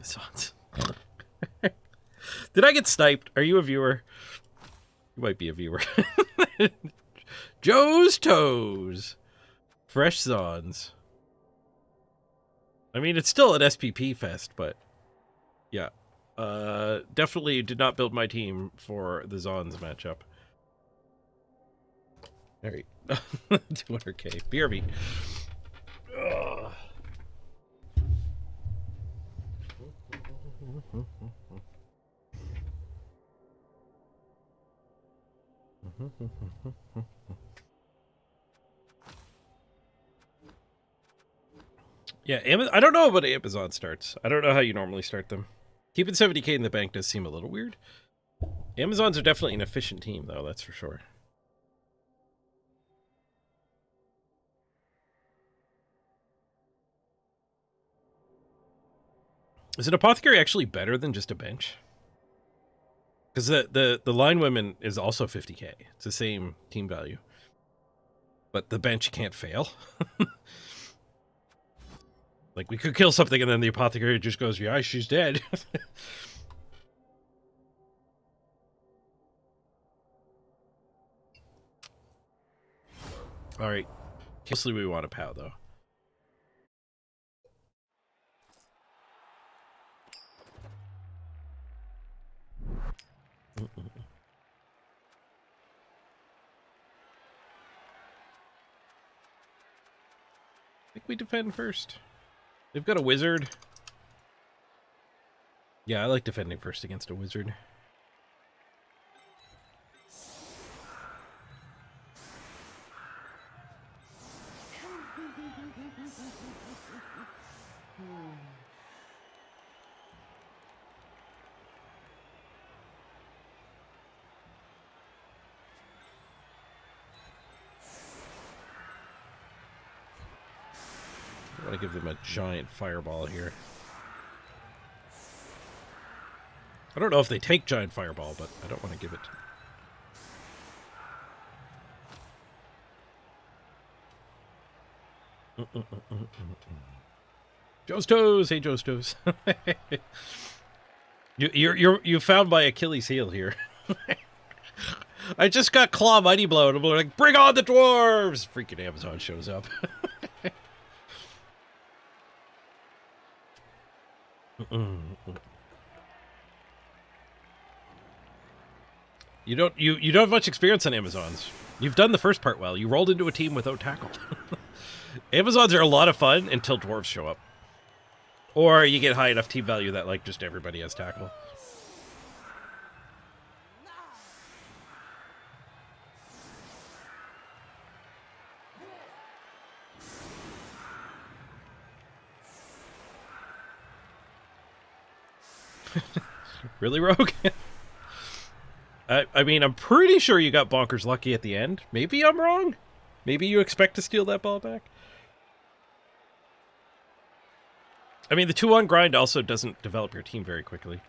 Amazons. Did I get sniped? Are you a viewer? You might be a viewer. Joe's Toes. Fresh Zons. I mean, it's still an SPP fest, but yeah. Definitely did not build my team for the Zons matchup. Alright. 200k. BRB. Ugh. Yeah, I don't know about Amazon starts. I don't know how you normally start them. Keeping 70k in the bank does seem a little weird. Amazons are definitely an efficient team, though, that's for sure. Is an apothecary actually better than just a bench? Because the line women is also 50k. It's the same team value. But the bench can't fail. Like, we could kill something and then the apothecary just goes, yeah, she's dead. Alright. Mostly we want a POW, though. I think we defend first. They've got a wizard. Yeah, I like defending first against a wizard. I want to give them a giant fireball here. I don't know if they take giant fireball, but I don't want to give it. Joe's Toes! Hey, Joe's Toes. You found my Achilles heel here. I just got Claw Mighty Blow, and I'm like, bring on the dwarves! Freaking Amazon shows up. You don't have much experience on Amazons. You've done the first part well. You rolled into a team without tackle. Amazons are a lot of fun until dwarves show up. Or you get high enough team value that, like, just everybody has tackle. Really, Rogue? I mean, I'm pretty sure you got bonkers lucky at the end. Maybe I'm wrong. Maybe you expect to steal that ball back. I mean, the 2-1 grind also doesn't develop your team very quickly.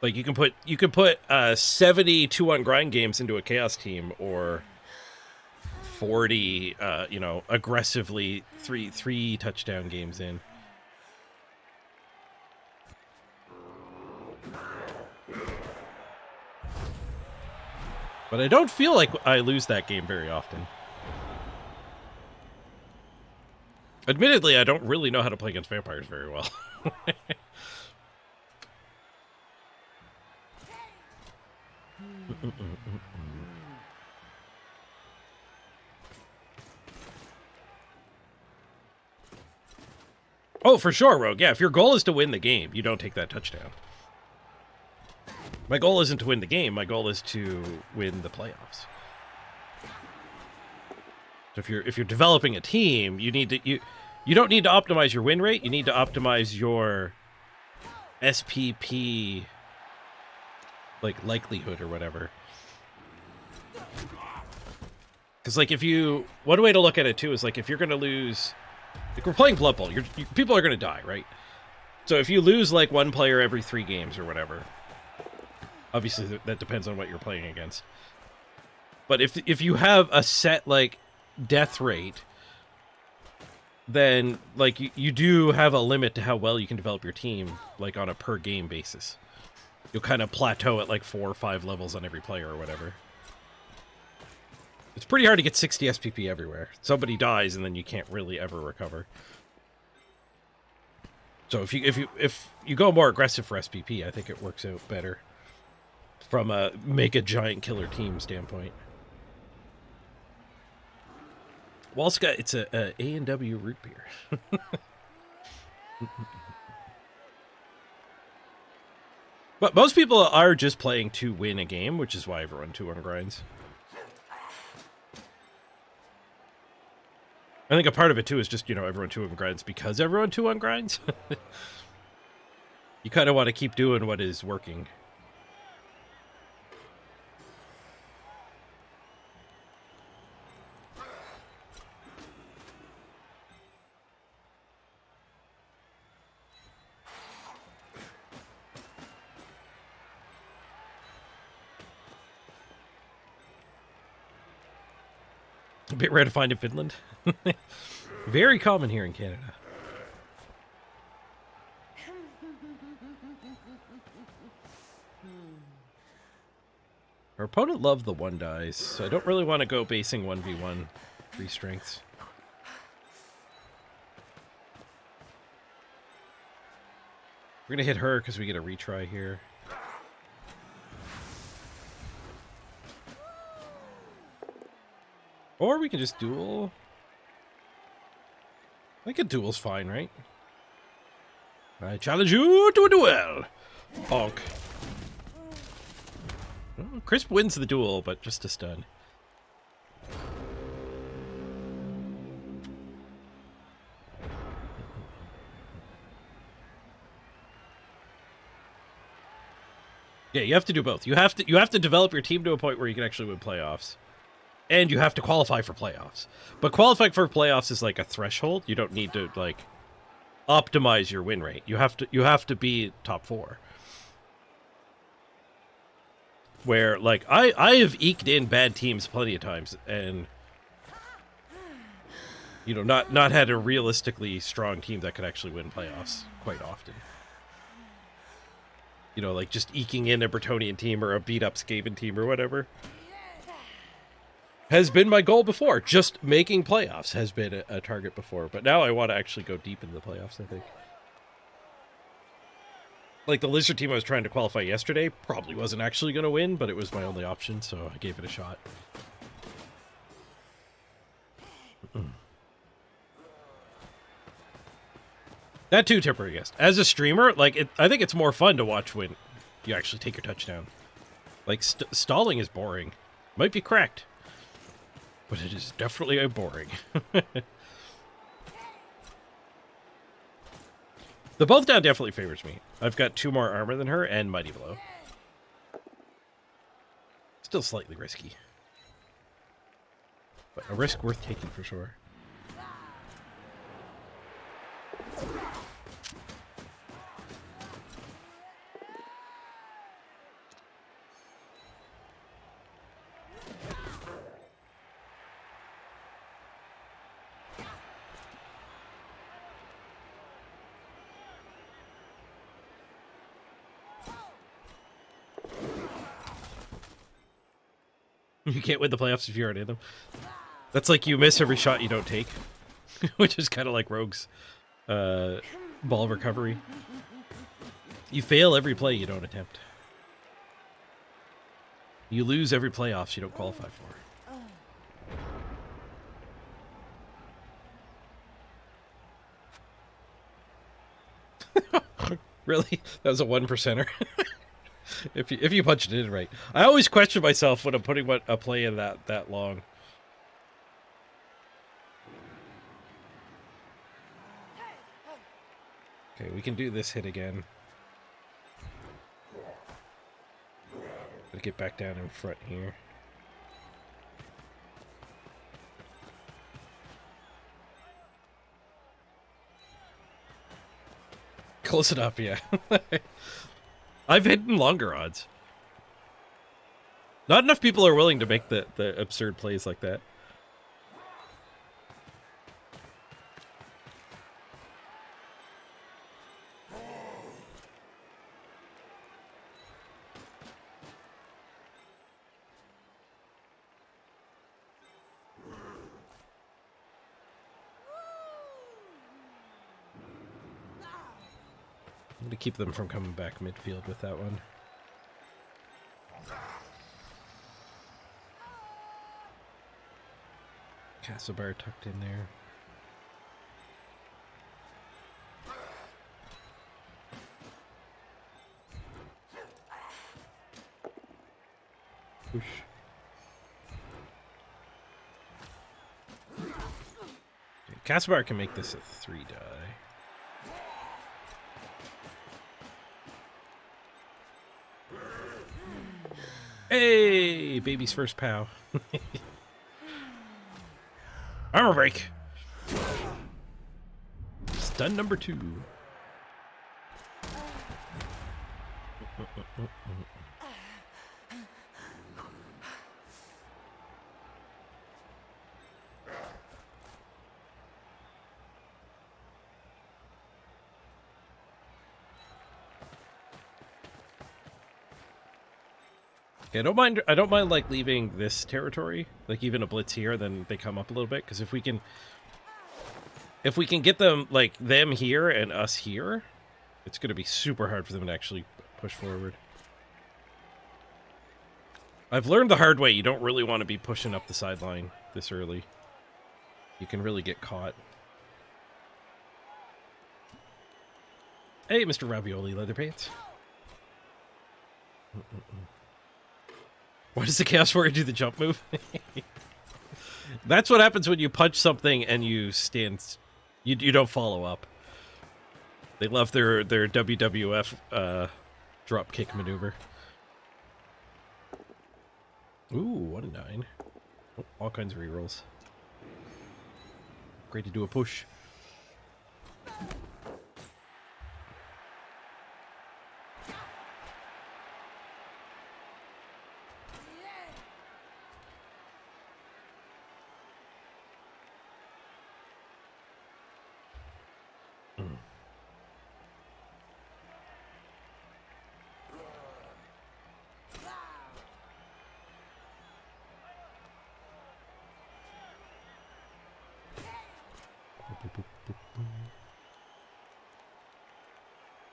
Like, you can put 70 2-1 grind games into a chaos team, or 40 you know, aggressively three touchdown games in. But I don't feel like I lose that game very often. Admittedly, I don't really know how to play against vampires very well. Oh, for sure, Rogue. Yeah, if your goal is to win the game, you don't take that touchdown. My goal isn't to win the game. My goal is to win the playoffs. So if you're developing a team, you don't need to optimize your win rate. You need to optimize your SPP, like, likelihood or whatever. Because, like, one way to look at it too is, like, if you're going to lose, like, we're playing Blood Bowl, people are going to die, right? So if you lose, like, one player every 3 games or whatever, obviously that depends on what you're playing against. But if you have a set, like, death rate, then like you do have a limit to how well you can develop your team, like on a per game basis. You'll kind of plateau at like 4 or 5 levels on every player or whatever. It's pretty hard to get 60 SPP everywhere. Somebody dies and then you can't really ever recover. So if you go more aggressive for SPP, I think it works out better from a make a giant killer team standpoint. Walska, it's a A&W root beer. But most people are just playing to win a game, which is why everyone 2-1 grinds. I think a part of it too is just, everyone 2-1 grinds because everyone 2-1 grinds. You kind of want to keep doing what is working. A bit rare to find in Finland. Very common here in Canada. Our opponent loved the 1 dies, so I don't really want to go basing 1v1 3 strengths. We're going to hit her because we get a retry here. Or we can just duel. I think a duel's fine, right? I challenge you to a duel! Bonk. Well, Crisp wins the duel, but just a stun. Yeah, you have to do both. You have to develop your team to a point where you can actually win playoffs. And you have to qualify for playoffs. But qualifying for playoffs is like a threshold. You don't need to like optimize your win rate. You have to be top 4. Where like I have eked in bad teams plenty of times and not had a realistically strong team that could actually win playoffs quite often. Like just eking in a Bretonnian team or a beat up Skaven team or whatever. Has been my goal before. Just making playoffs has been a target before. But now I want to actually go deep into the playoffs, I think. Like the Lizard team I was trying to qualify yesterday probably wasn't actually going to win, but it was my only option, so I gave it a shot. That too, temporary guest. As a streamer, like I think it's more fun to watch when you actually take your touchdown. Like stalling is boring. Might be correct. But it is definitely boring. The both down definitely favors me. I've got 2 more armor than her and Mighty Blow. Still slightly risky. But a risk worth taking for sure. You can't win the playoffs if you aren't in them. That's like you miss every shot you don't take. Which is kind of like Rogue's ball recovery. You fail every play you don't attempt. You lose every playoffs you don't qualify for. Really? That was a 1%er. If you punch it in right. I always question myself when I'm putting a play in that long. Okay, we can do this hit again. Gotta get back down in front here. Close enough, yeah. I've hidden longer odds. Not enough people are willing to make the absurd plays like that. to keep them from coming back midfield with that one. Castlebar tucked in there. Whoosh. Castlebar can make this a 3-die. Hey, baby's first POW. Armor break. Stun number 2. I don't mind like leaving this territory, like even a blitz here, then they come up a little bit, because if we can get them like them here and us here, it's going to be super hard for them to actually push forward. I've learned the hard way, you don't really want to be pushing up the sideline this early. You can really get caught. Hey, Mr. Ravioli Leatherpants. Why does the Chaos Warrior do the jump move? That's what happens when you punch something and you stand... You don't follow up. They love their WWF drop kick maneuver. Ooh, what a 9. Oh, all kinds of rerolls. Great to do a push.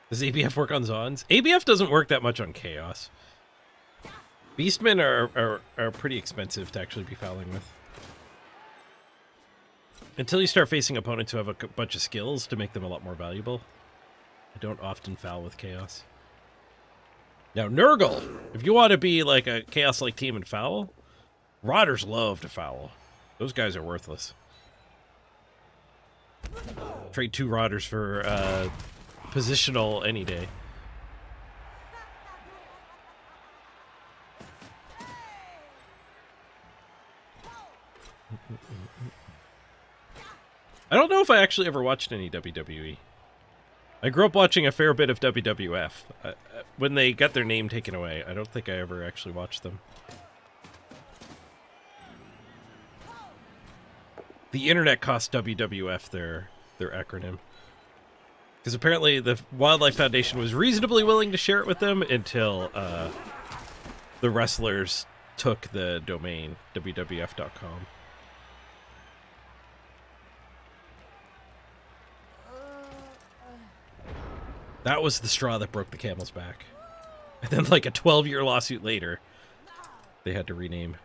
Does ABF work on Zons? ABF doesn't work that much on Chaos. Beastmen are pretty expensive to actually be fouling with. Until you start facing opponents who have a bunch of skills to make them a lot more valuable. I don't often foul with Chaos. Now, Nurgle, if you want to be like a Chaos-like team and foul, Rotters love to foul. Those guys are worthless. Trade 2 Rotters for positional any day. I don't know if I actually ever watched any WWE. I grew up watching a fair bit of WWF. When they got their name taken away, I don't think I ever actually watched them. The internet cost WWF their acronym. Because apparently the Wildlife Foundation was reasonably willing to share it with them until the wrestlers took the domain, WWF.com. That was the straw that broke the camel's back. And then like a 12-year lawsuit later, they had to rename.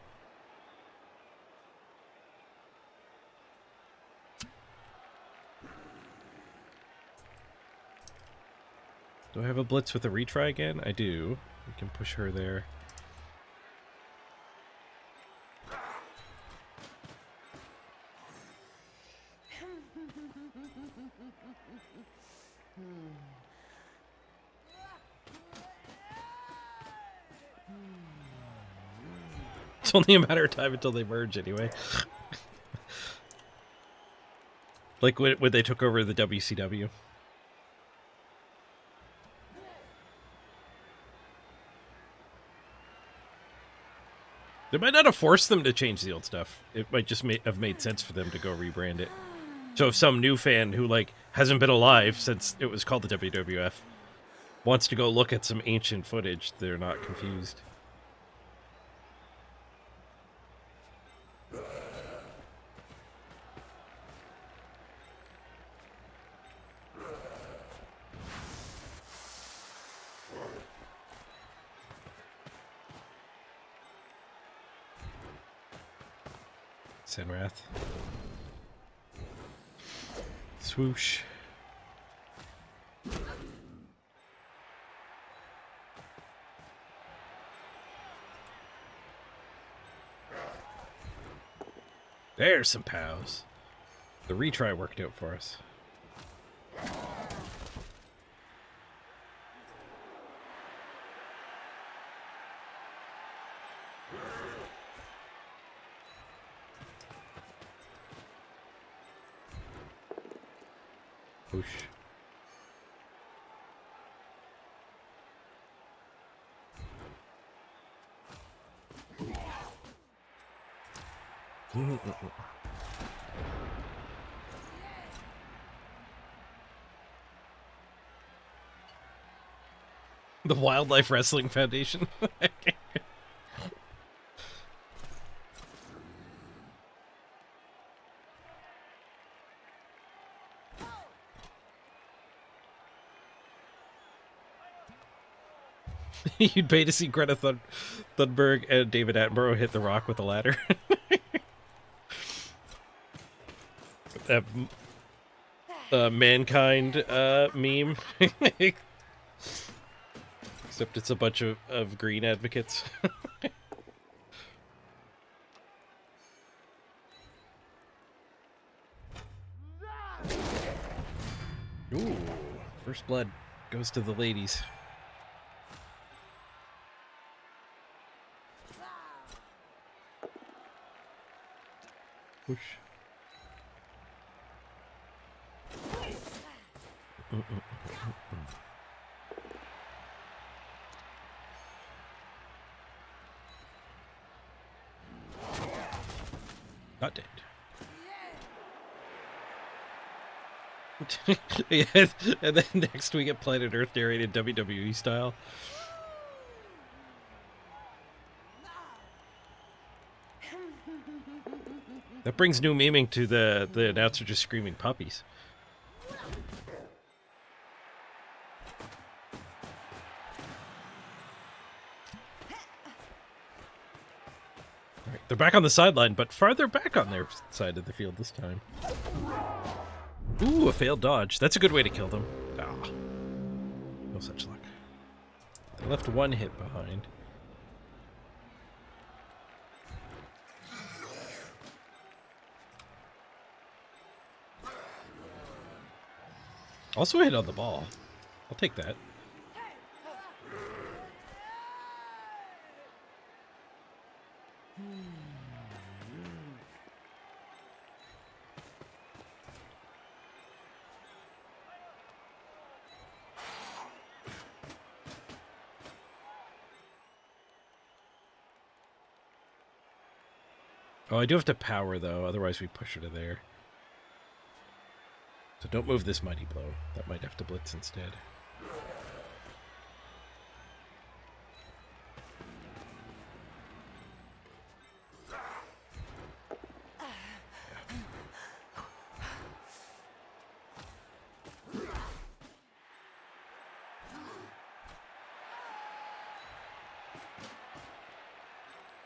Do I have a blitz with a retry again? I do. We can push her there. It's only a matter of time until they merge anyway. Like when they took over the WCW. They might not have forced them to change the old stuff. It might just have made sense for them to go rebrand it. So if some new fan who like hasn't been alive since it was called the WWF wants to go look at some ancient footage, they're not confused. Senrath. Swoosh. There's some POWs. The retry worked out for us. Whoosh. The Wildlife Wrestling Foundation. You'd pay to see Greta Thunberg and David Attenborough hit the rock with a ladder. That mankind meme. Except it's a bunch of green advocates. Ooh, first blood goes to the ladies. Whoosh. Not dead. Yeah, and then next we get Planet Earth narrated WWE style. That brings new meaning to the announcer just screaming puppies. Right, they're back on the sideline, but farther back on their side of the field this time. Ooh, a failed dodge. That's a good way to kill them. Ah, no such luck. They left one hit behind. Also hit on the ball. I'll take that. Oh, I do have to power, though. Otherwise, we push her to there. So don't move this Mighty Blow. That might have to blitz instead.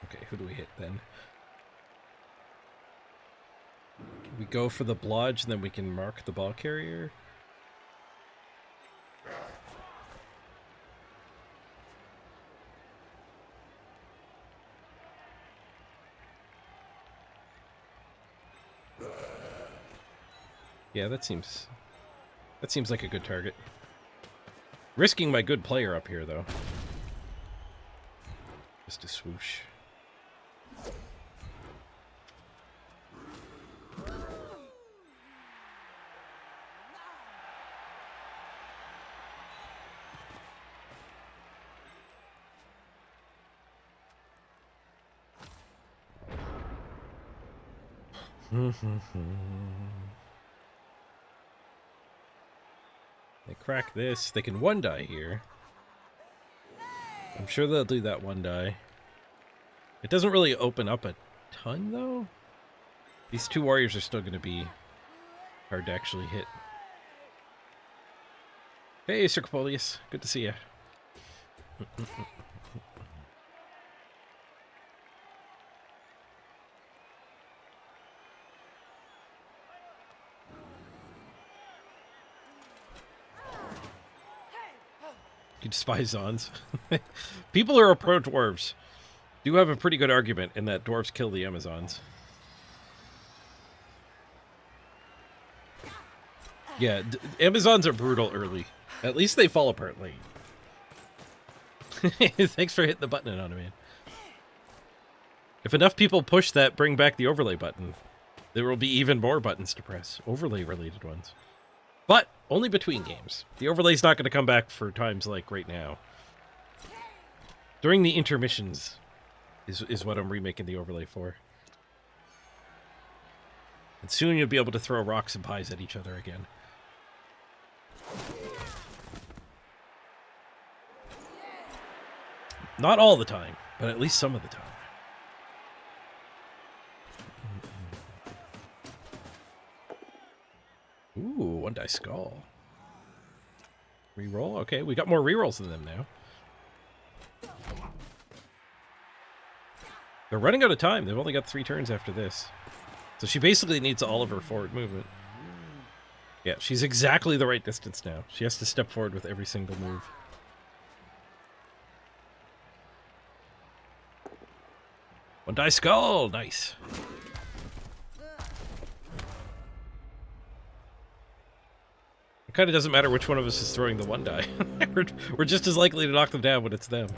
Okay, who do we hit then? We go for the blodge, and then we can mark the ball carrier. Yeah, that seems like a good target. Risking my good player up here, though. Just a swoosh. They crack this. They can one die here. I'm sure they'll do that one die. It doesn't really open up a ton, though. These two warriors are still going to be hard to actually hit. Hey, Circopolius. Good to see you. You despise Zons. People who are pro dwarves do have a pretty good argument in that dwarves kill the Amazons. Yeah, Amazons are brutal early. At least they fall apart late. Thanks for hitting the button on it, man. If enough people push that bring back the overlay button, there will be even more buttons to press. Overlay-related ones. But only between games. The overlay's not going to come back for times like right now. During the intermissions is what I'm remaking the overlay for. And soon you'll be able to throw rocks and pies at each other again. Not all the time, but at least some of the time. Ooh, one die skull. Reroll? Okay, we got more rerolls than them now. They're running out of time. They've only got 3 turns after this. So she basically needs all of her forward movement. Yeah, she's exactly the right distance now. She has to step forward with every single move. One die skull! Nice. It kind of doesn't matter which one of us is throwing the one die. we're just as likely to knock them down when it's them.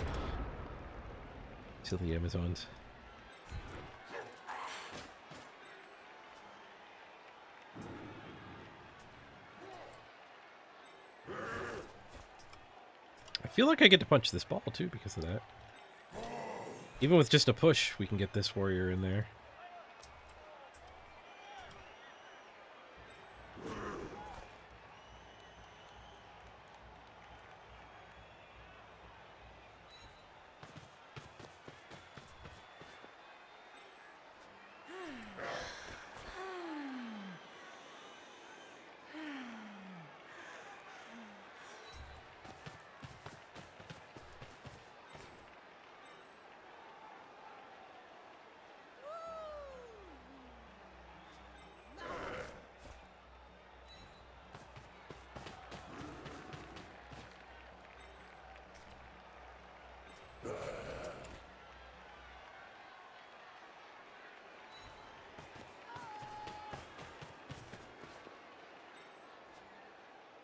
Silly Amazons. I feel like I get to punch this ball too because of that. Even with just a push, we can get this warrior in there.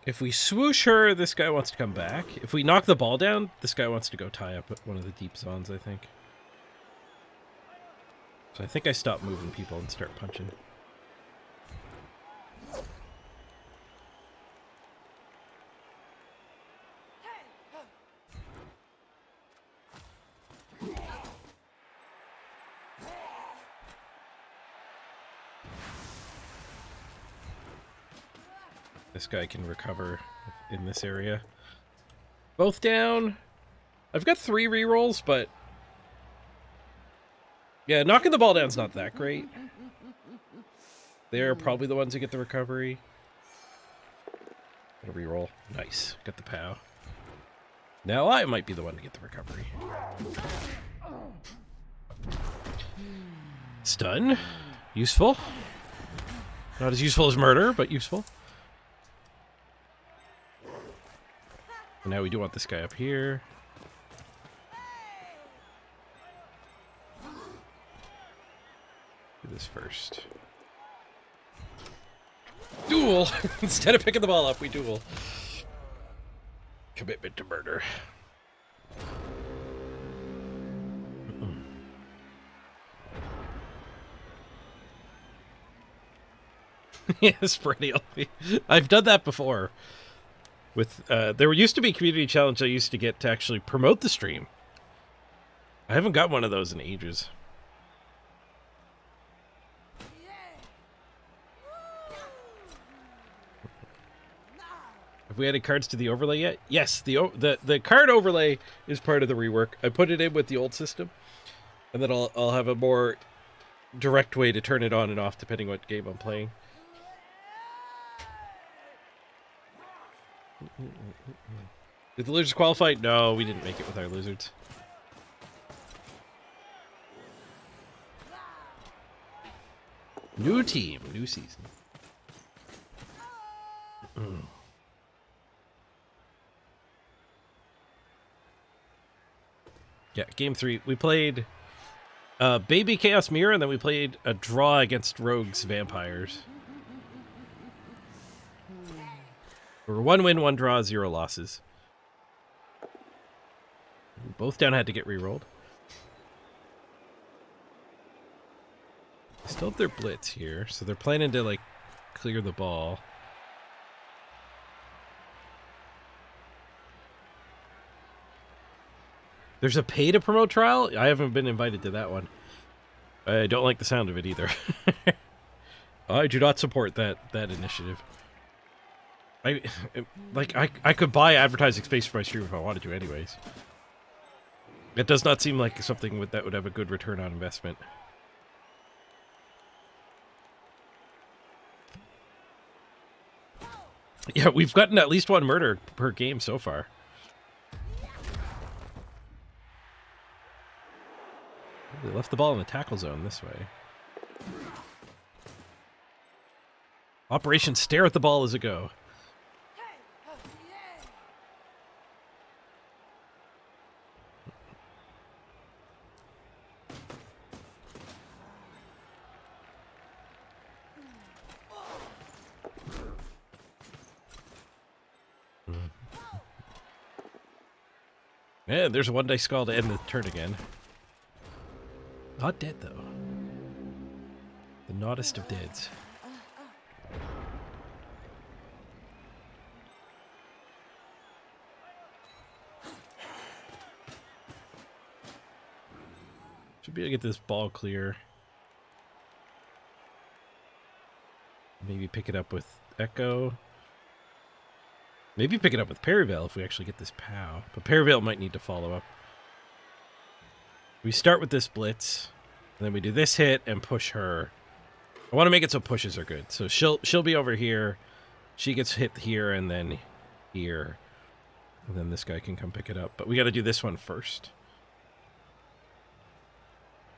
If we swoosh her, this guy wants to come back. If we knock the ball down, this guy wants to go tie up one of the deep zones, I think. So I think I stop moving people and start punching. This guy can recover in this area. Both down. I've got 3 rerolls, but yeah, knocking the ball down's not that great. They're probably the ones who get the recovery. Got a reroll. Nice. Got the POW. Now I might be the one to get the recovery. Stun. Useful. Not as useful as murder, but useful. Now we do want this guy up here. Do this first. Duel! Instead of picking the ball up, we duel. Commitment to murder. Yes, perennial. I've done that before. With there used to be a community challenge I used to get to actually promote the stream. I haven't got one of those in ages. Have we added cards to the overlay yet? Yes, the card overlay is part of the rework. I put it in with the old system, and then I'll have a more direct way to turn it on and off depending what game I'm playing. Did the lizards qualify? No, we didn't make it with our lizards. New team, new season. Yeah, game 3. We played Baby Chaos Mirror, and then we played a draw against Rogues Vampires. We were 1 win, 1 draw, 0 losses. Both down had to get re-rolled. They still have their blitz here, so they're planning to, like, clear the ball. There's a pay to promote trial? I haven't been invited to that one. I don't like the sound of it either. I do not support that initiative. I could buy advertising space for my stream if I wanted to anyways. It does not seem like something that would have a good return on investment. Yeah, we've gotten at least 1 murder per game so far. They left the ball in the tackle zone this way. Operation Stare at the Ball as a go. Man, there's a 1 dice skull to end the turn again. Not dead, though. The noddest of deads. Should be able to get this ball clear. Maybe pick it up with Echo. Maybe pick it up with Perivale if we actually get this POW. But Perivale might need to follow up. We start with this blitz, and then we do this hit and push her. I want to make it so pushes are good. So she'll be over here. She gets hit here and then here. And then this guy can come pick it up. But we got to do this one first.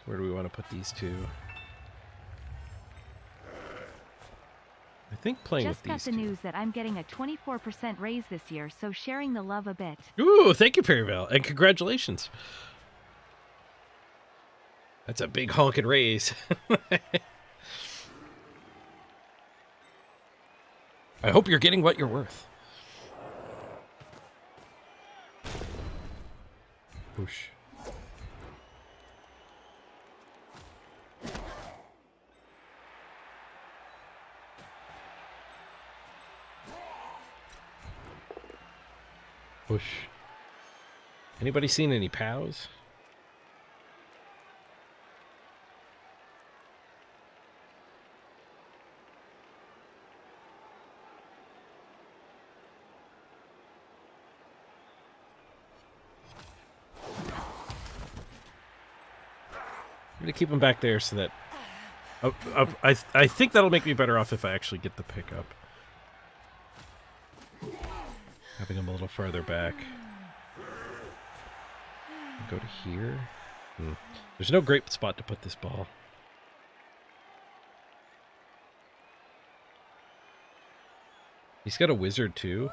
Where do we want to put these two? I think playing with these Just got the news that I'm getting a 24% raise this year, so sharing the love a bit. Ooh, thank you, Perivale, and congratulations. That's a big honking raise. I hope you're getting what you're worth. Whoosh. Push. Anybody seen any POWs? I'm gonna keep them back there so that I think that'll make me better off if I actually get the pickup. Having them a little farther back. Go to here. There's no great spot to put this ball. He's got a wizard too.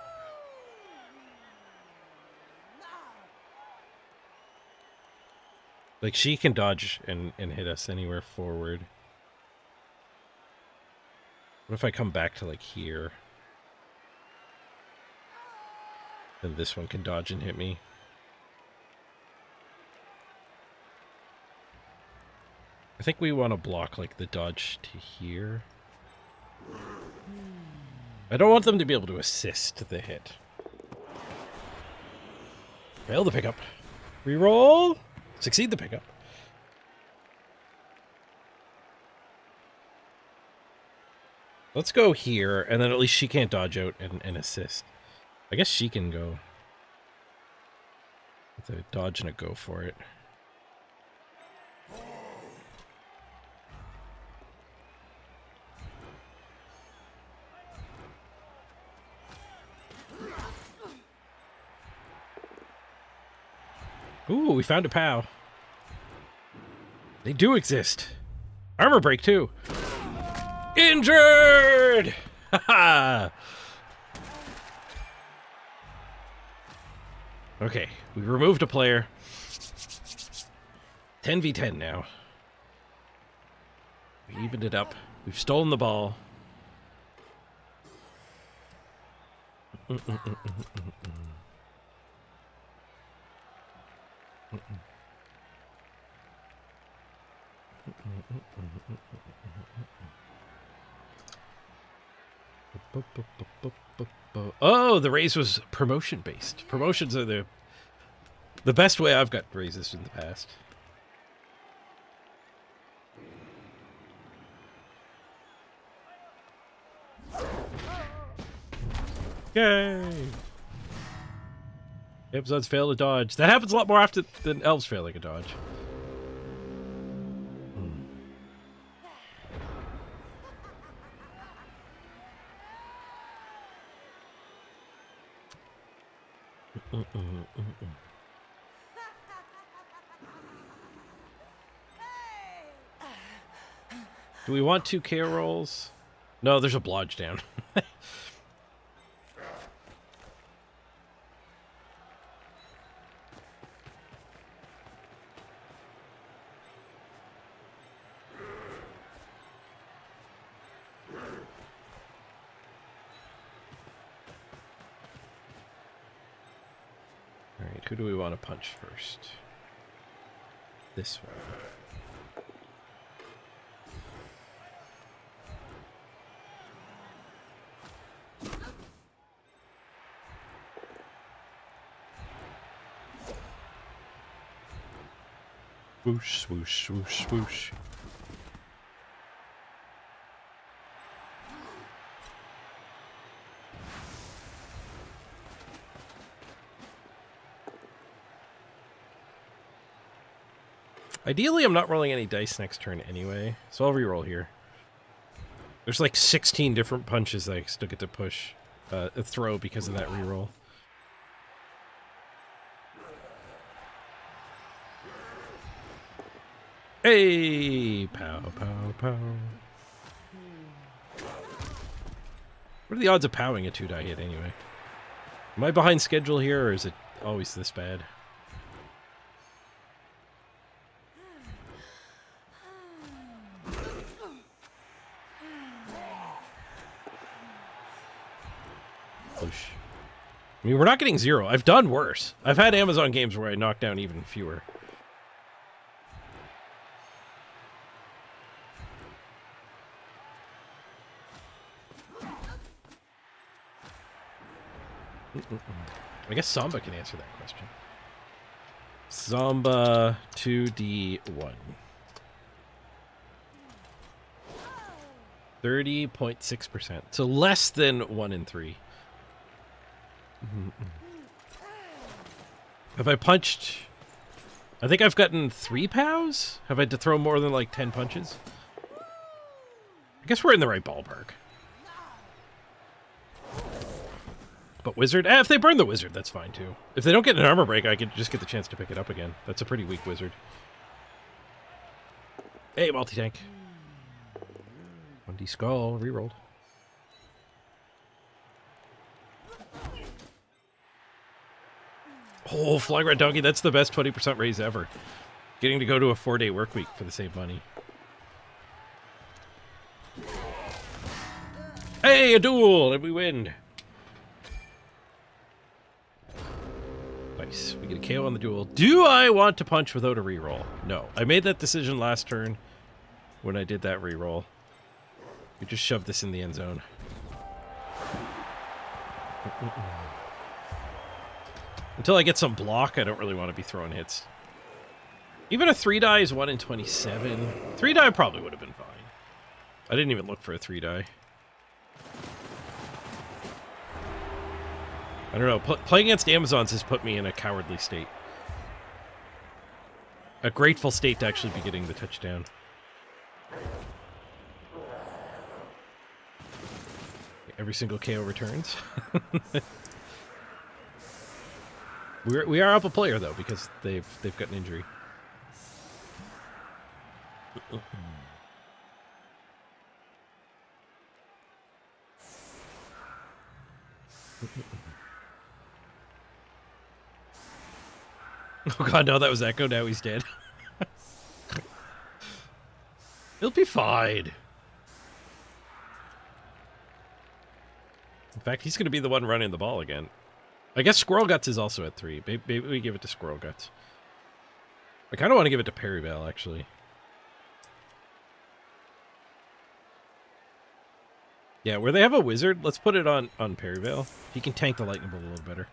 Like, she can dodge and hit us anywhere forward. What if I come back to, like, here? Then this one can dodge and hit me. I think we want to block, like, the dodge to here. I don't want them to be able to assist the hit. Fail the pickup. Reroll. Succeed the pickup. Let's go here, and then at least she can't dodge out and assist. I guess she can go with a dodge and a go for it. Ooh, we found a POW. They do exist. Armor break, too. Injured! Haha! Okay, we removed a player. 10v10 now. We evened it up. We've stolen the ball. Oh, the raise was promotion based. Promotions are the best way I've got raises in the past. Yay! Episodes fail to dodge. That happens a lot more often than elves failing a dodge. Do we want 2 KO rolls? No, there's a blodge down. Alright, who do we want to punch first? This one. Swoosh, swoosh, swoosh, swoosh. Ideally, I'm not rolling any dice next turn anyway, so I'll reroll here. There's like 16 different punches that I still get to push, throw because of that reroll. Hey! Pow, pow, pow. What are the odds of powing a 2-die hit anyway? Am I behind schedule here, or is it always this bad? Push. I mean, we're not getting 0. I've done worse. I've had Amazon games where I knock down even fewer. I guess Samba can answer that question. Samba 2D1. 30.6%. So less than 1 in 3. Have I punched... I think I've gotten 3 POWs? Have I had to throw more than like 10 punches? I guess we're in the right ballpark. But wizard? If they burn the wizard, that's fine too. If they don't get an armor break, I could just get the chance to pick it up again. That's a pretty weak wizard. Hey, multi-tank. 1D skull, rerolled. Oh, Flying Red Donkey, that's the best 20% raise ever. Getting to go to a 4-day work week for the same money. Hey, a duel, and we win. Nice. We get a KO on the duel. Do I want to punch without a reroll? No. I made that decision last turn when I did that reroll. We just shoved this in the end zone. Until I get some block, I don't really want to be throwing hits. Even a 3-die is 1 in 27. 3-die probably would have been fine. I didn't even look for a 3-die. I don't know. Playing against Amazons has put me in a cowardly state. A grateful state to actually be getting the touchdown. Every single KO returns. We are up a player though because they've got an injury. Oh god, no, that was Echo. Now he's dead. He'll be fine. In fact, he's going to be the one running the ball again. I guess Squirrel Guts is also at 3. Maybe we give it to Squirrel Guts. I kind of want to give it to Perryvale, actually. Yeah, where they have a wizard, let's put it on Perryvale. He can tank the lightning bolt a little better.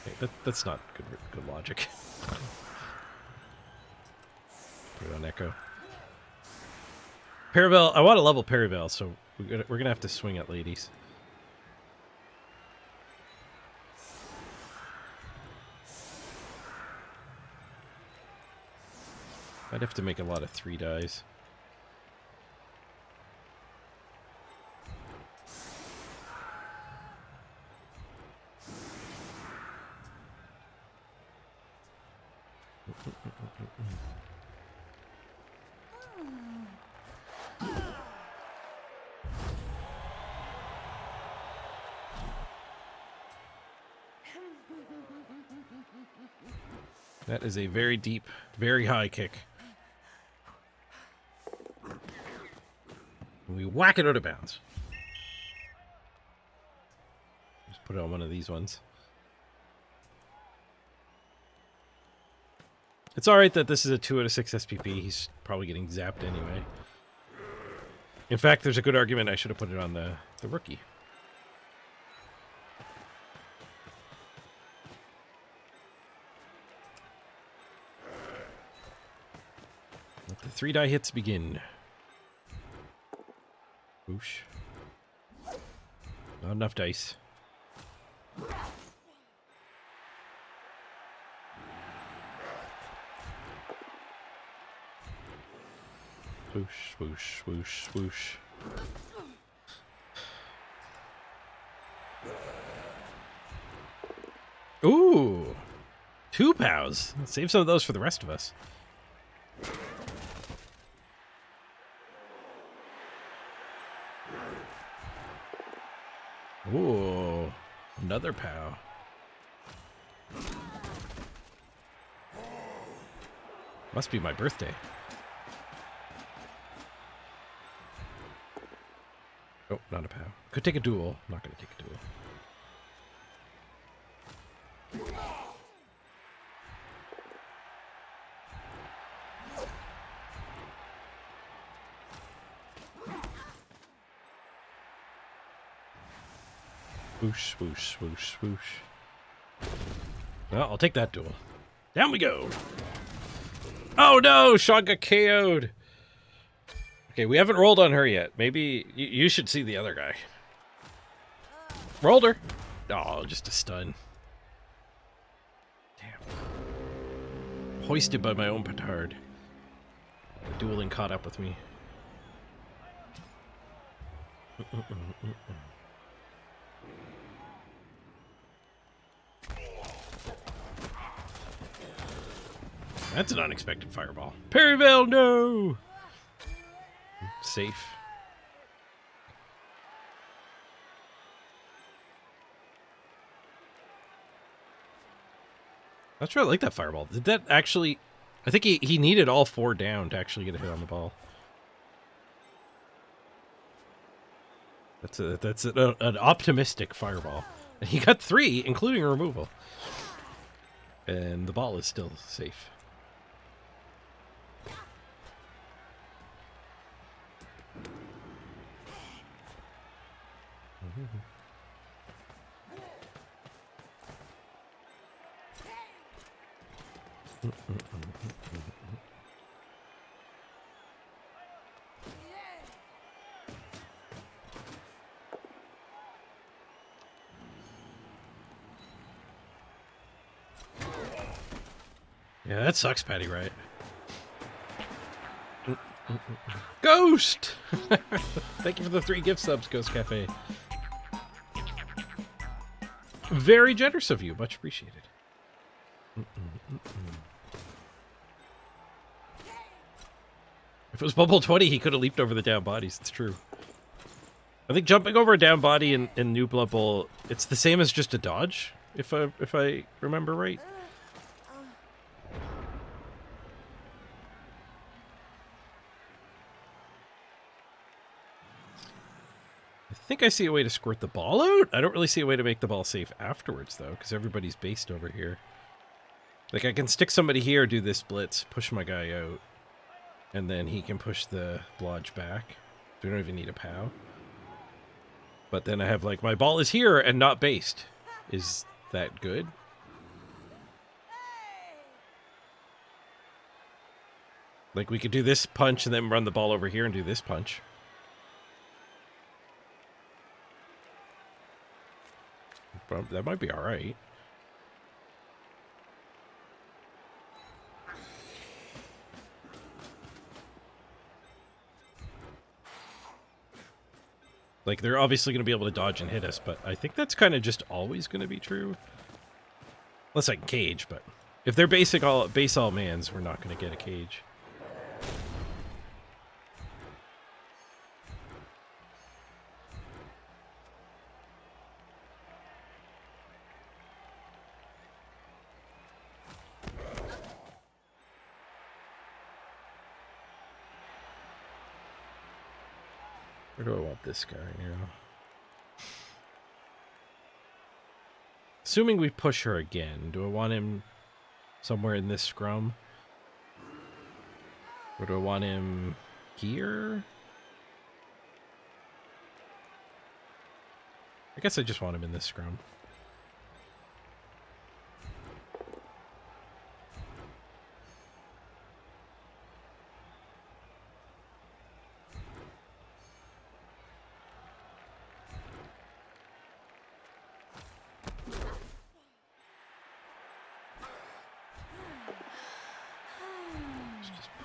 Okay, that's not good logic. Put it on Echo. Perryvale, I want to level Perryvale, so we're gonna have to swing at ladies. I'd have to make a lot of 3 dies. That is a very deep, very high kick. We whack it out of bounds. Just put it on one of these ones. It's alright that this is a 2 out of 6 SPP. He's probably getting zapped anyway. In fact, there's a good argument I should have put it on the rookie. Let the 3 die hits begin. Whoosh. Not enough dice. Swoosh, swoosh, swoosh, swoosh. Ooh! 2 pows. Save some of those for the rest of us. Ooh, another pow. Must be my birthday. Oh, not a pow. Could take a duel. I'm not going to take a duel. Swoosh, swoosh, swoosh, swoosh. Well, I'll take that duel. Down we go. Oh no, Sean got KO'd. Okay, we haven't rolled on her yet. Maybe you should see the other guy. Rolled her. Oh, just a stun. Damn. Hoisted by my own petard. The dueling caught up with me. That's an unexpected fireball. Perryvale, no! Safe. Not sure I like that fireball. Did that actually... I think he needed all 4 down to actually get a hit on the ball. That's an optimistic fireball. And he got 3, including removal. And the ball is still safe. Yeah, that sucks, Patty, right? Ghost! Thank you for the 3 gift subs, Ghost Cafe. Very generous of you. Much appreciated. If it was Bubble 20, he could have leaped over the down bodies. It's true. I think jumping over a down body in New Blood Bowl, it's the same as just a dodge, if I remember right. I think I see a way to squirt the ball out. I don't really see a way to make the ball safe afterwards, though, because everybody's based over here. Like, I can stick somebody here, do this blitz, push my guy out, and then he can push the blodge back. We don't even need a POW. But then I have, like, my ball is here and not based. Is that good? Like, we could do this punch and then run the ball over here and do this punch. But that might be all right. Like, they're obviously going to be able to dodge and hit us, but I think that's kind of just always going to be true. Unless I can cage, but if they're base all mans, we're not going to get a cage. Where do I want this guy now? Assuming we push her again, do I want him somewhere in this scrum? Or do I want him here? I guess I just want him in this scrum.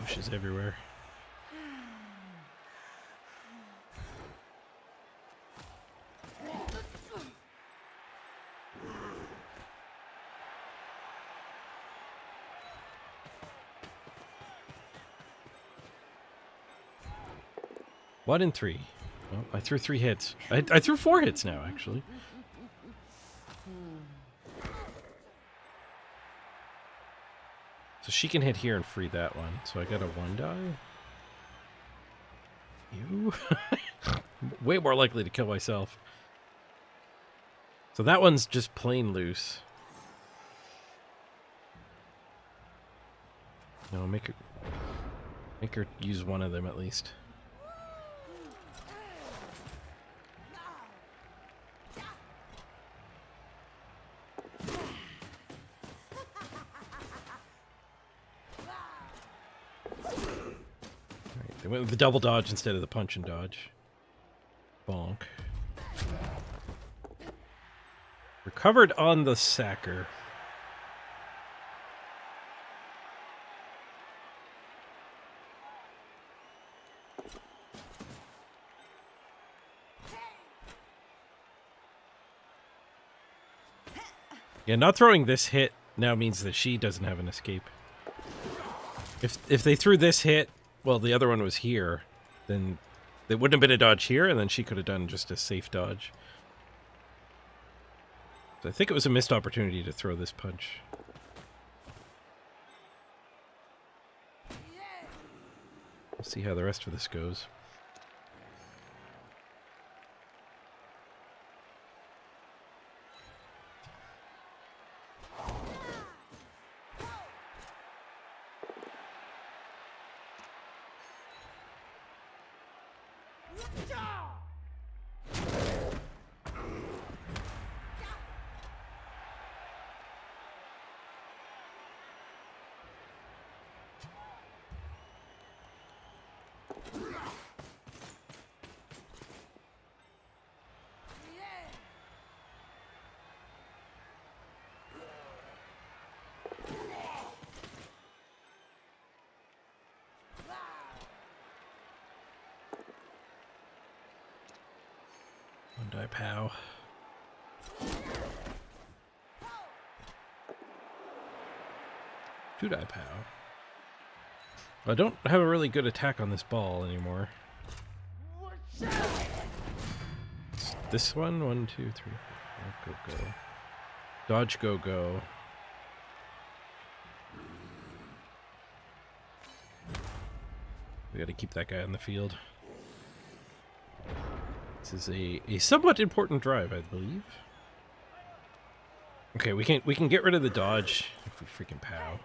Pushes everywhere. One in three. Well, I threw 3 hits. I threw 4 hits now, actually. So she can hit here and free that one. So I got a 1 die. You? Way more likely to kill myself. So that one's just plain loose. No, make her use one of them at least. They went with the double dodge instead of the punch and dodge. Bonk. Recovered on the sacker. Yeah, not throwing this hit now means that she doesn't have an escape. If they threw this hit, well, the other one was here, then there wouldn't have been a dodge here, and then she could have done just a safe dodge. So I think it was a missed opportunity to throw this punch. We'll see how the rest of this goes. One die POW. Two die POW. I don't have a really good attack on this ball anymore. This one? 1, 2, 3, 4, 5, go. Dodge, go. We gotta keep that guy on the field. This is a somewhat important drive, I believe. Okay, we can get rid of the dodge if we freaking pow.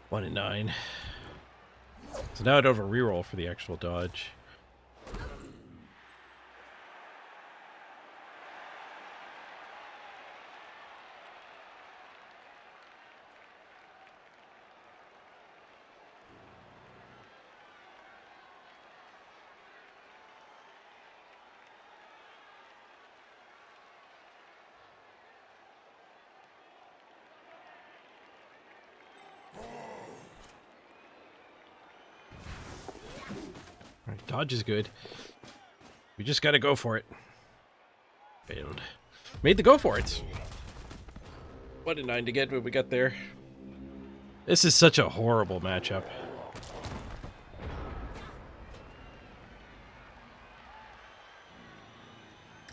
One and 9. So now I don't have a reroll for the actual dodge. Alright, dodge is good. We just gotta go for it. Failed. Made the go for it. 1 and 9 to get what we got there. This is such a horrible matchup.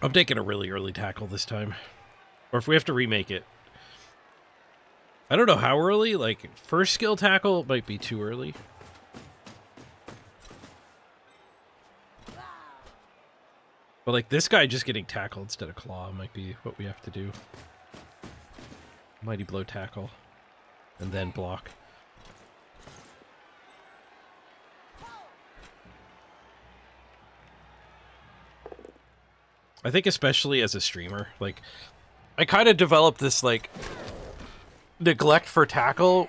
I'm taking a really early tackle this time. Or if we have to remake it. I don't know how early. Like, first skill tackle might be too early. But like this guy just getting tackle instead of claw might be what we have to do. Mighty blow tackle. And then block. I think especially as a streamer, like I kind of developed this like neglect for tackle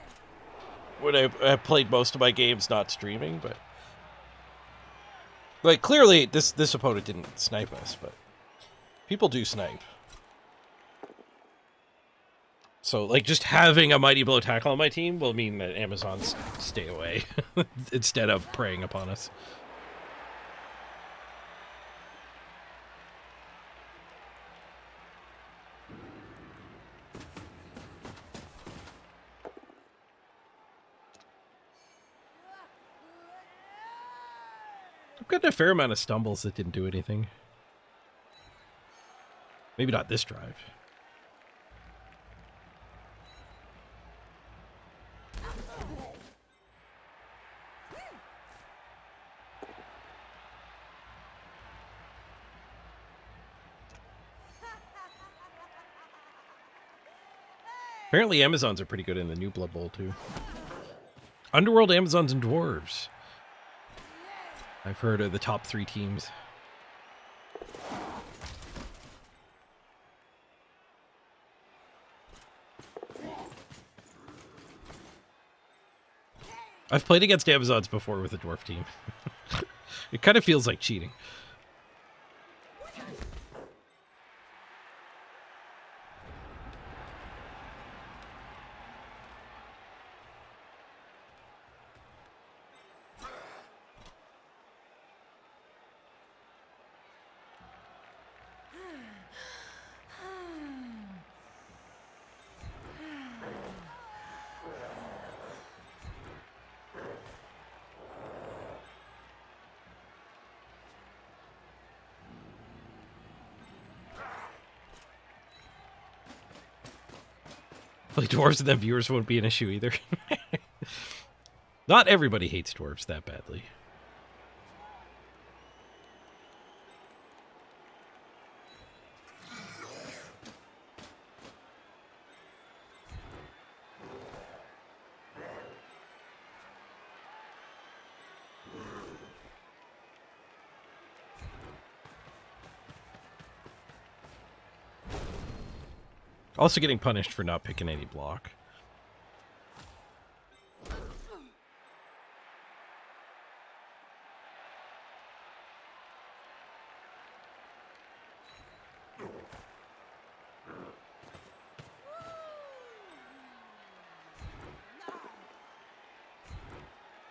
when I played most of my games not streaming, but like clearly this opponent didn't snipe us, but people do snipe. So like just having a mighty blow tackle on my team will mean that Amazons stay away instead of preying upon us. I've gotten a fair amount of stumbles that didn't do anything. Maybe not this drive. Apparently Amazons are pretty good in the new Blood Bowl too. Underworld, Amazons, and Dwarves. I've heard of the top 3 teams. I've played against Amazons before with a dwarf team. It kind of feels like cheating. Play dwarves and then viewers won't be an issue either. Not everybody hates dwarves that badly. Also getting punished for not picking any block.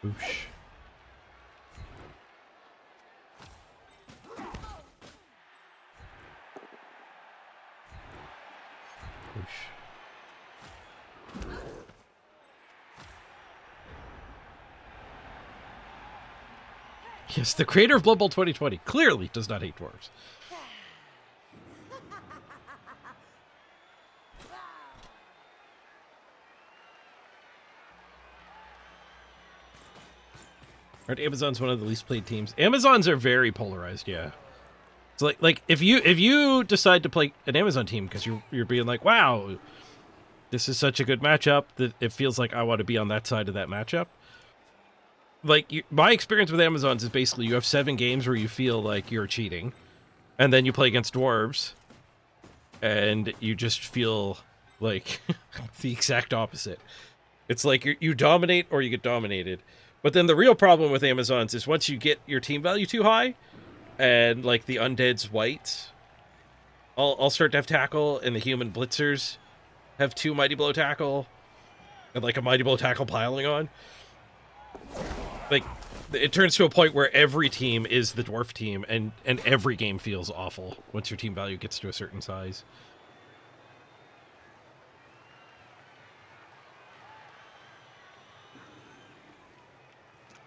Boosh. Yes, the creator of Blood Bowl 2020 clearly does not hate dwarves. Aren't Amazons one of the least played teams? Amazons are very polarized, yeah. It's like if you decide to play an Amazon team because you're being like, wow, this is such a good matchup that it feels like I want to be on that side of that matchup. Like my experience with Amazons is basically you have 7 games where you feel like you're cheating, and then you play against dwarves, and you just feel like the exact opposite. It's like you dominate or you get dominated. But then the real problem with Amazons is once you get your team value too high, and like the undead's white, I'll start to have tackle, and the human blitzers have 2 mighty blow tackle, and like a mighty blow tackle piling on. Like it turns to a point where every team is the dwarf team, and every game feels awful once your team value gets to a certain size.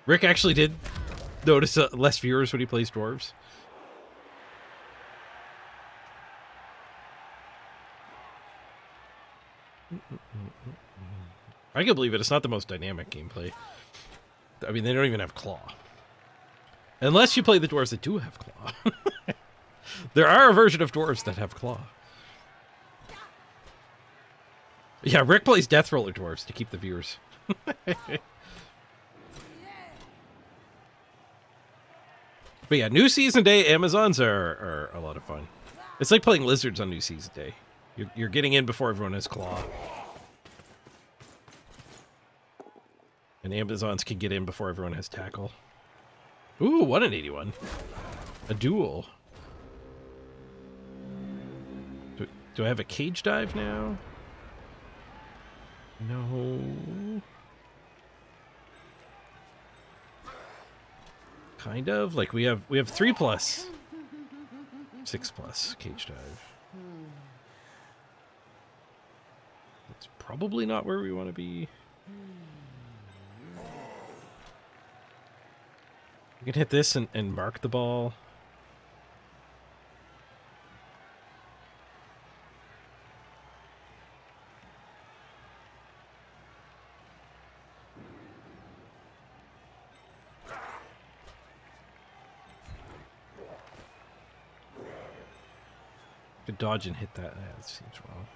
Rick actually did notice less viewers when he plays dwarves. I can believe it. It's not the most dynamic gameplay. I mean, they don't even have claw. Unless you play the dwarves that do have claw. There are a version of dwarves that have claw. Yeah, Rick plays Death Roller dwarves to keep the viewers. But yeah, New Season Day Amazons are a lot of fun. It's like playing lizards on New Season Day. You're getting in before everyone has claw. And Amazons can get in before everyone has tackle. Ooh, 1 in 81. A duel. Do I have a cage dive now? No. Kind of. Like we have 3+, 6+ cage dive. That's probably not where we want to be. We can hit this and mark the ball. Could dodge and hit that. That seems wrong.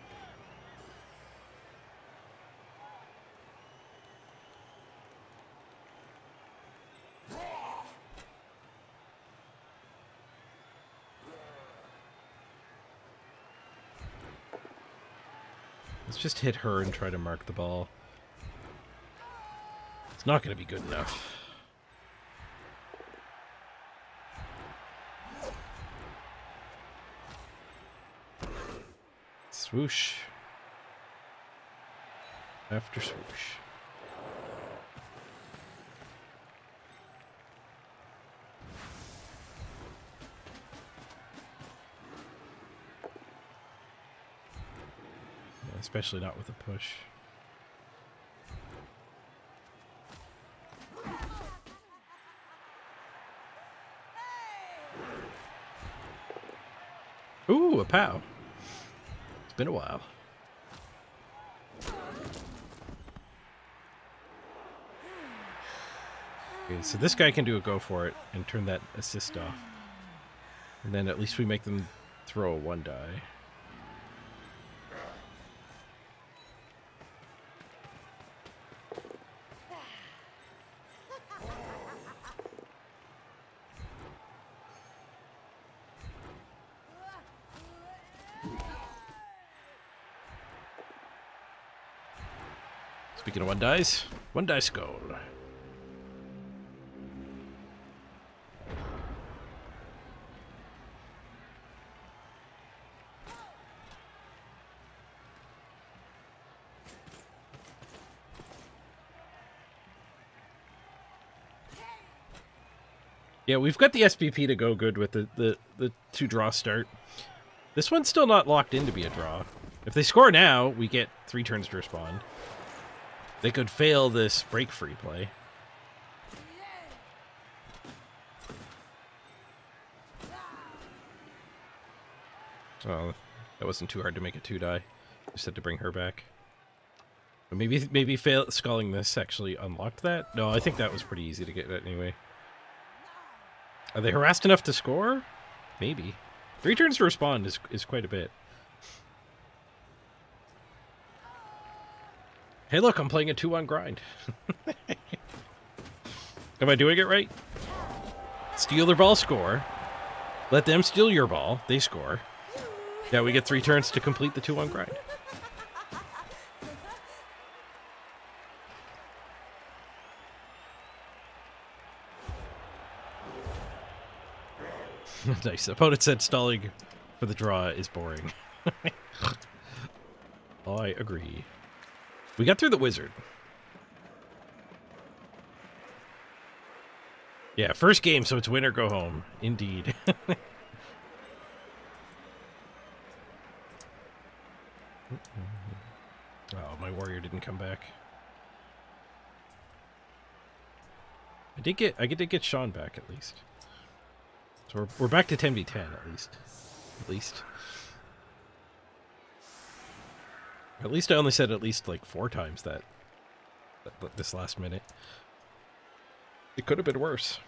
Let's just hit her and try to mark the ball. It's not going to be good enough. Swoosh. After swoosh. Yeah, especially not with a push. Ooh, a POW. It's been a while. Okay, so this guy can do a go for it and turn that assist off. And then at least we make them throw a 1 die. Speaking of 1 dice, 1 dice goal. Yeah, we've got the SPP to go good with the 2 draw start. This one's still not locked in to be a draw. If they score now, we get 3 turns to respond. They could fail this break free play. Oh, that wasn't too hard to make a 2-die. Just had to bring her back. But maybe sculling this actually unlocked that? No, I think that was pretty easy to get anyway. Are they harassed enough to score? Maybe. 3 turns to respond is quite a bit. Hey, look, I'm playing a 2-1 grind. Am I doing it right? Steal their ball, score. Let them steal your ball. They score. Yeah, we get 3 turns to complete the 2-1 grind. Nice. Opponent said stalling for the draw is boring. I agree. We got through the wizard. Yeah, first game, so it's win or go home. Indeed. Oh, my warrior didn't come back. I did get Sean back at least. So we're back to 10v10 at least. At least I only said at least like 4 times that this last minute. It could have been worse.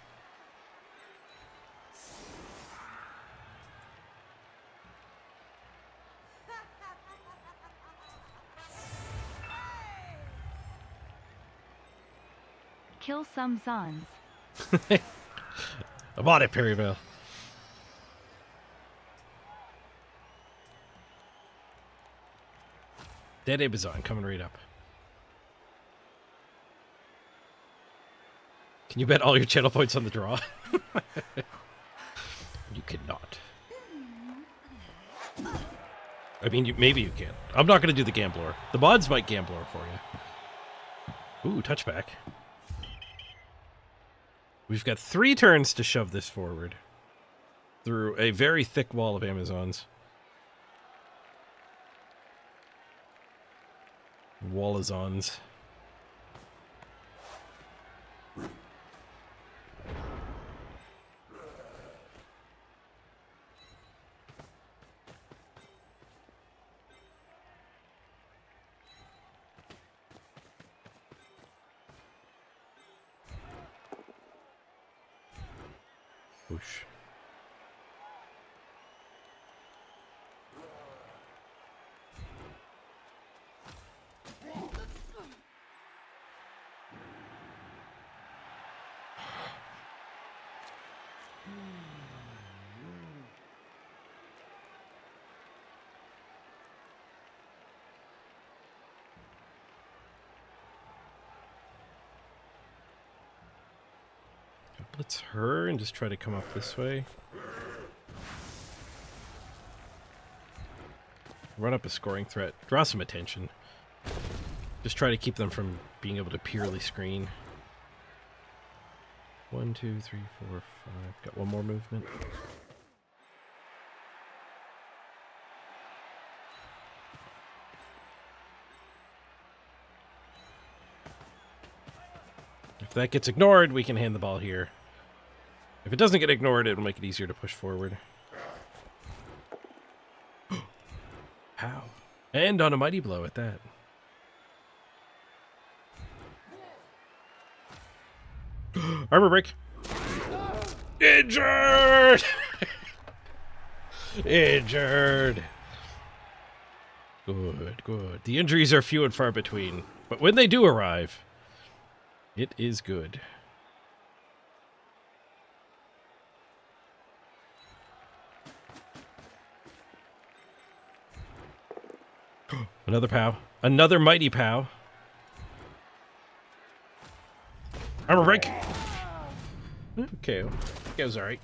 Kill some Zons. I'm on it, Perryville. Dead Amazon coming right up. Can you bet all your channel points on the draw? You cannot. I mean, maybe you can. I'm not going to do the Gambler. The mods might Gambler for you. Ooh, touchback. We've got 3 turns to shove this forward through a very thick wall of Amazons. Wallazons. Whoosh. Blitz her and just try to come up this way. Run up a scoring threat. Draw some attention. Just try to keep them from being able to purely screen. 1, 2, 3, 4, 5. Got one more movement. If that gets ignored, we can hand the ball here. If it doesn't get ignored, it'll make it easier to push forward. How? And on a mighty blow at that. Armor break. Injured! Injured. Good, good. The injuries are few and far between, but when they do arrive, it is good. Another POW. Another mighty POW. Armor break. Okay. That was alright.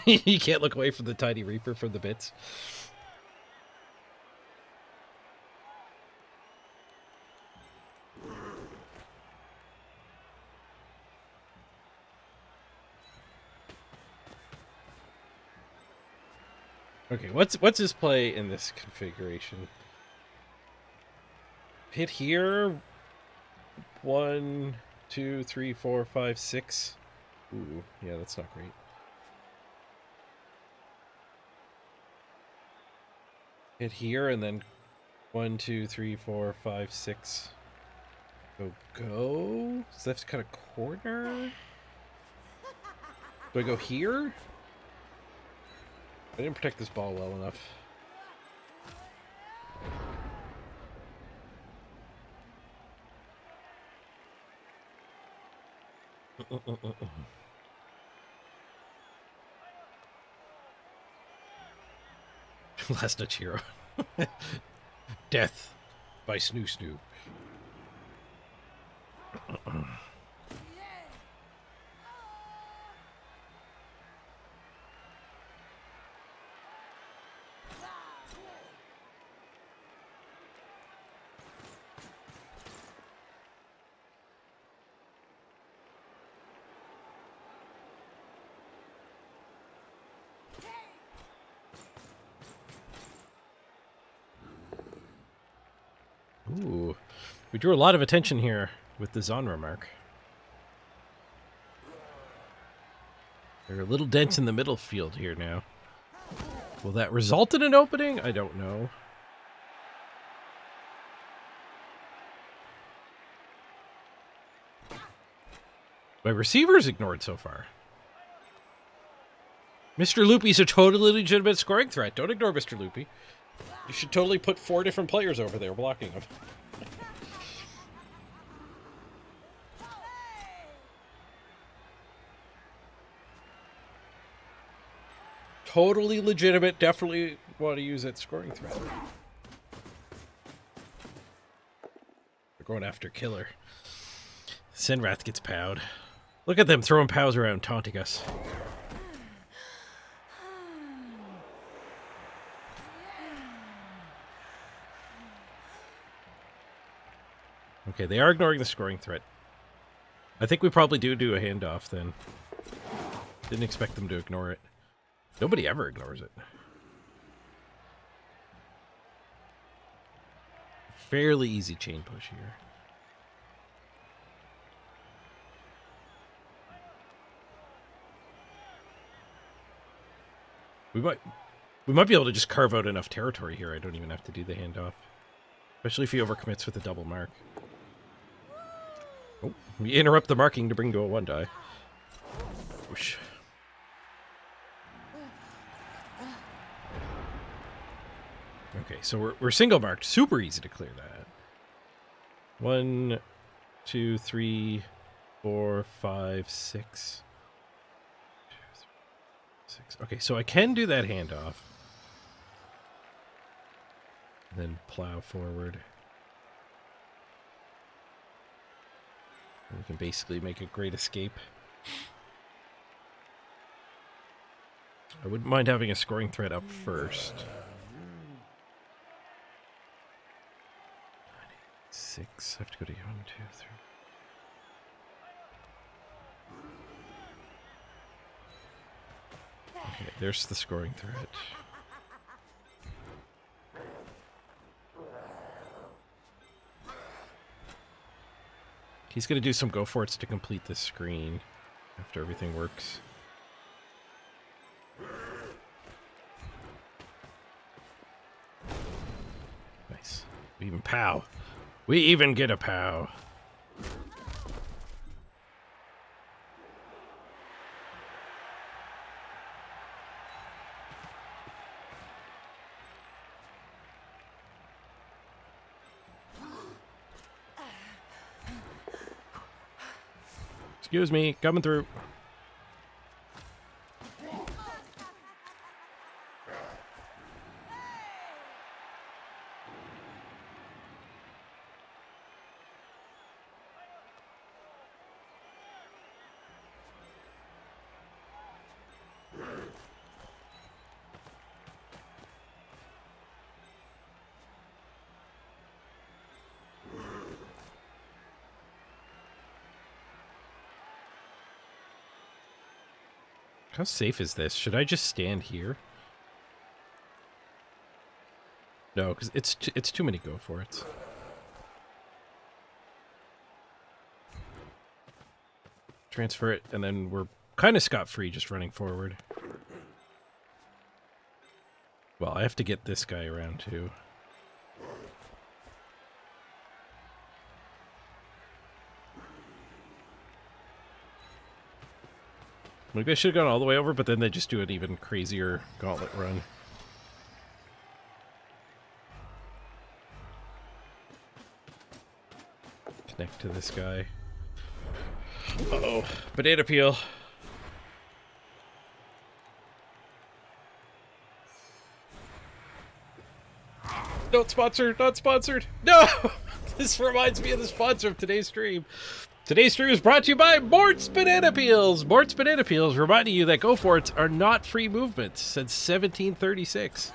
You can't look away from the tiny Reaper from the bits. Okay, what's his play in this configuration? Hit here. 1, 2, 3, 4, 5, 6. Ooh, yeah, that's not great. Hit here and then 1, 2, 3, 4, 5, 6. Go. Does that have to cut a corner? Do I go here? I didn't protect this ball well enough. Last touch hero. Death by Snoo Snoo. Ooh, we drew a lot of attention here with the Zonra mark. There are little dents in the middle field here now. Will that result in an opening? I don't know. My receiver's ignored so far. Mr. Loopy's a totally legitimate scoring threat. Don't ignore Mr. Loopy. You should totally put 4 different players over there blocking him. Totally legitimate. Definitely want to use that scoring threat. They're going after Killer. Senrath gets powed. Look at them throwing pows around, taunting us. Okay, they are ignoring the scoring threat. I think we probably do a handoff then. Didn't expect them to ignore it. Nobody ever ignores it. Fairly easy chain push here. We might be able to just carve out enough territory here. I don't even have to do the handoff. Especially if he overcommits with a double mark. Oh, we interrupt the marking to bring to a 1-die. Whoosh. Okay, so we're single marked. Super easy to clear that. 1, 2, 3, 4, 5, 6. 2, 3, 6. Okay, so I can do that handoff. Then plow forward. We can basically make a great escape. I wouldn't mind having a scoring threat up first. 6. I have to go to 1, 2, 3. Okay, there's the scoring threat. He's going to do some go-for-its to complete this screen after everything works. Nice. We even pow. We even get a pow. Excuse me, coming through. How safe is this? Should I just stand here? No, because it's too many go-for-its. Transfer it, and then we're kind of scot-free just running forward. Well, I have to get this guy around, too. Maybe I should have gone all the way over, but then they just do an even crazier gauntlet run. Connect to this guy. Uh-oh. Banana peel. Not sponsored, not sponsored. No! This reminds me of the sponsor of today's stream. Today's stream is brought to you by Mort's Banana Peels. Mort's Banana Peels reminding you that Go-Forts are not free movements since 1736.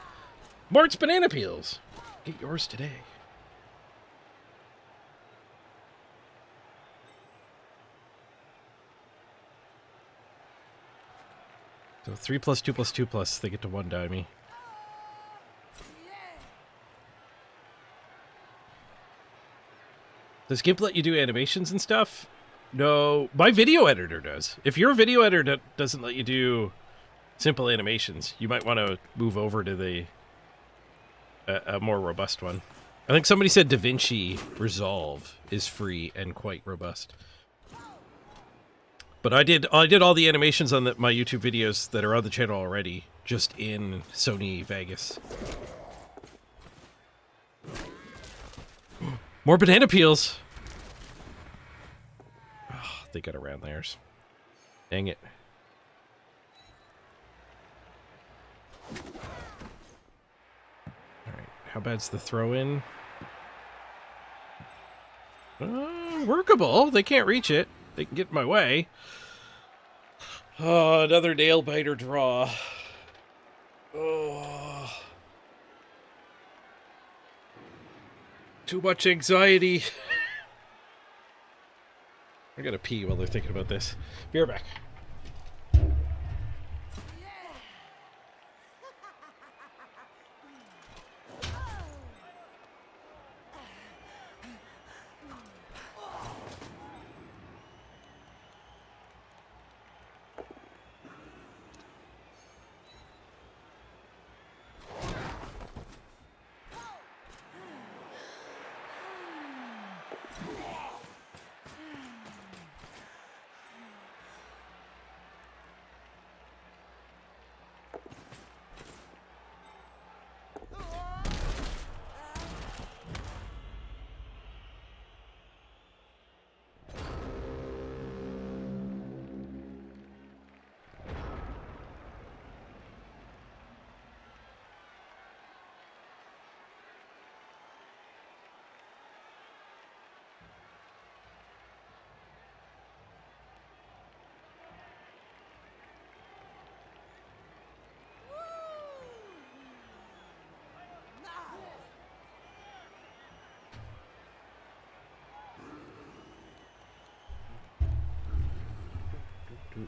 Mort's Banana Peels. Get yours today. So 3 plus 2 plus 2 plus, they get to 1-die me. Does GIMP let you do animations and stuff? No, my video editor does. If your video editor doesn't let you do simple animations, you might want to move over to the a more robust one. I think somebody said DaVinci Resolve is free and quite robust. But I did all the animations on my YouTube videos that are on the channel already, just in Sony Vegas. More banana peels. Oh, they got around theirs. Dang it. Alright, how bad's the throw-in? Workable. They can't reach it. They can get in my way. Oh, another nail biter draw. Oh. Too much anxiety. I gotta pee while they're thinking about this. Be right back.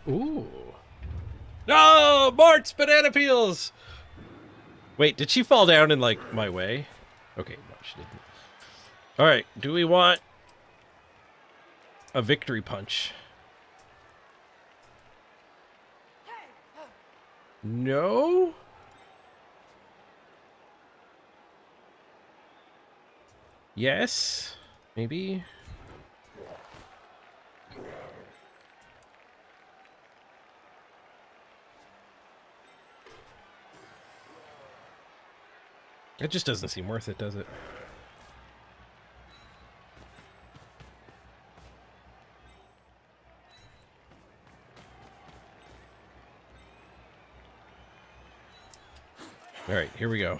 Ooh. No! Mort's banana peels! Wait, did she fall down in, like, my way? Okay, no, she didn't. Alright, do we want a victory punch? No? Yes? Maybe? It just doesn't seem worth it, does it? Alright, here we go.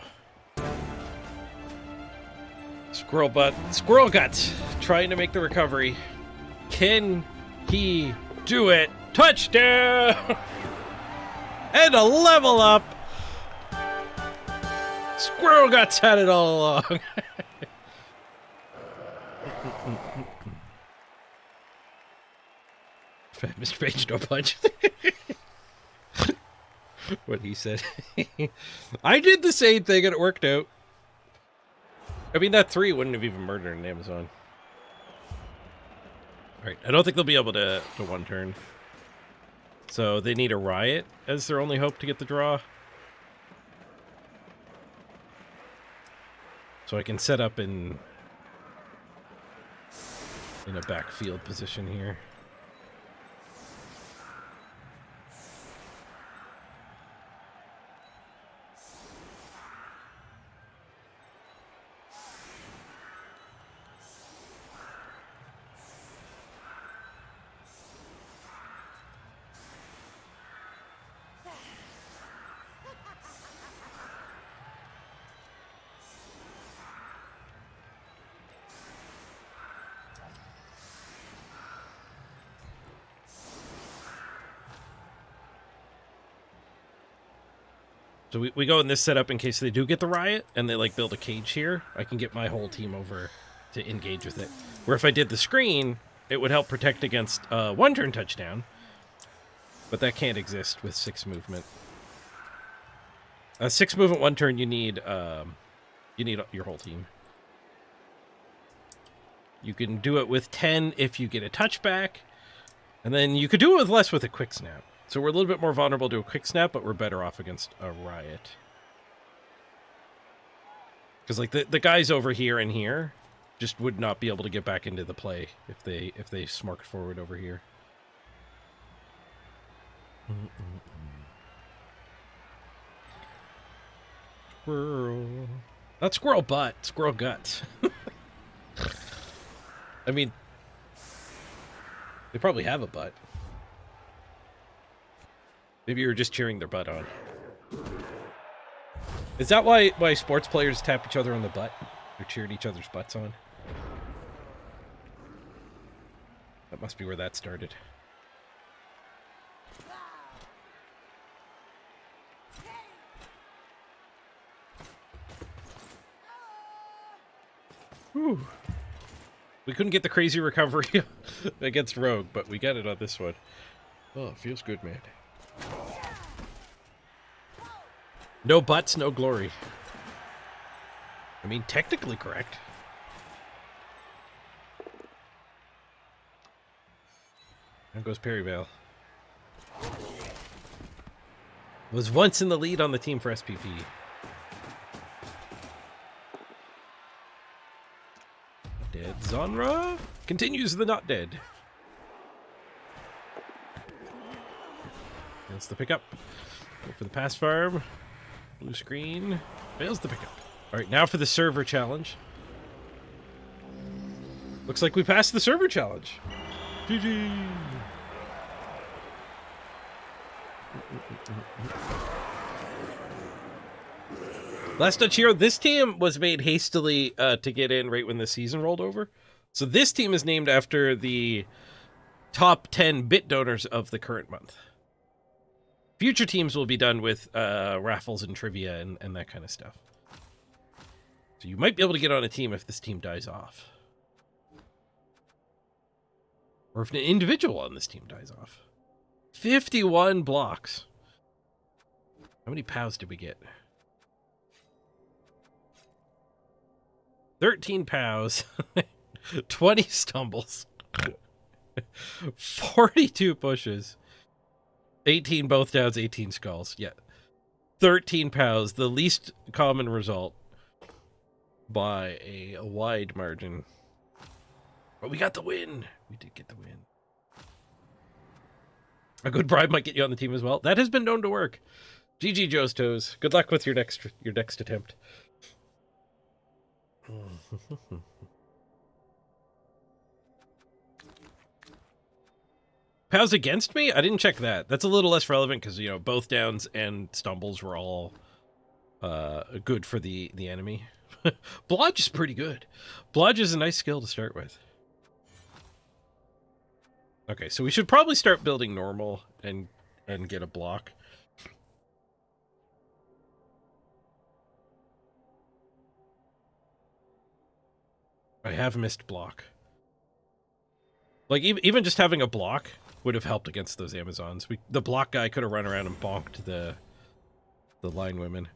Squirrel Guts, trying to make the recovery. Can he do it? Touchdown! And a level up! Squirrel Guts had it all along. Mr. Page, no punch. What he said. I did the same thing and it worked out. I mean, that 3 wouldn't have even murdered an Amazon. Alright, I don't think they'll be able to one turn. So they need a riot as their only hope to get the draw. So I can set up in a backfield position here. So we go in this setup in case they do get the riot and they like build a cage here. I can get my whole team over to engage with it. Where if I did the screen, it would help protect against one turn touchdown. But that can't exist with 6 movement. 6 movement, 1 turn. You need your whole team. You can do it with 10 if you get a touchback, and then you could do it with less with a quick snap. So we're a little bit more vulnerable to a quick snap, but we're better off against a riot. Because like the guys over here and here just would not be able to get back into the play if they smarked forward over here. Squirrel. Not squirrel butt, squirrel guts. I mean, they probably have a butt. Maybe you were just cheering their butt on. Is that why sports players tap each other on the butt? Or cheered each other's butts on? That must be where that started. Whew. We couldn't get the crazy recovery against Rogue, but we got it on this one. Oh, it feels good, man. No butts, no glory. I mean, technically correct. There goes Perryvale. Was once in the lead on the team for SPP. Dead Zonra continues the not dead. That's the pickup. Go for the pass farm. Blue screen. Fails the pickup. Alright, now for the server challenge. Looks like we passed the server challenge. GG! Last touch here. This team was made hastily to get in right when the season rolled over. So this team is named after the top 10 bit donors of the current month. Future teams will be done with raffles and trivia and that kind of stuff. So you might be able to get on a team if this team dies off. Or if an individual on this team dies off. 51 blocks. How many POWs did we get? 13 POWs. 20 stumbles. 42 pushes. 18 both downs, 18 skulls. Yeah. 13 POWs, the least common result by a wide margin. But we got the win. We did get the win. A good bribe might get you on the team as well. That has been known to work. GG Joe's Toes. Good luck with your next attempt. POWs against me? I didn't check that. That's a little less relevant because, you know, both downs and stumbles were all good for the enemy. Blodge is pretty good. Blodge is a nice skill to start with. Okay, so we should probably start building normal and get a block. I have missed block. Like, even just having a block would have helped against those Amazons. The block guy could have run around and bonked the line women.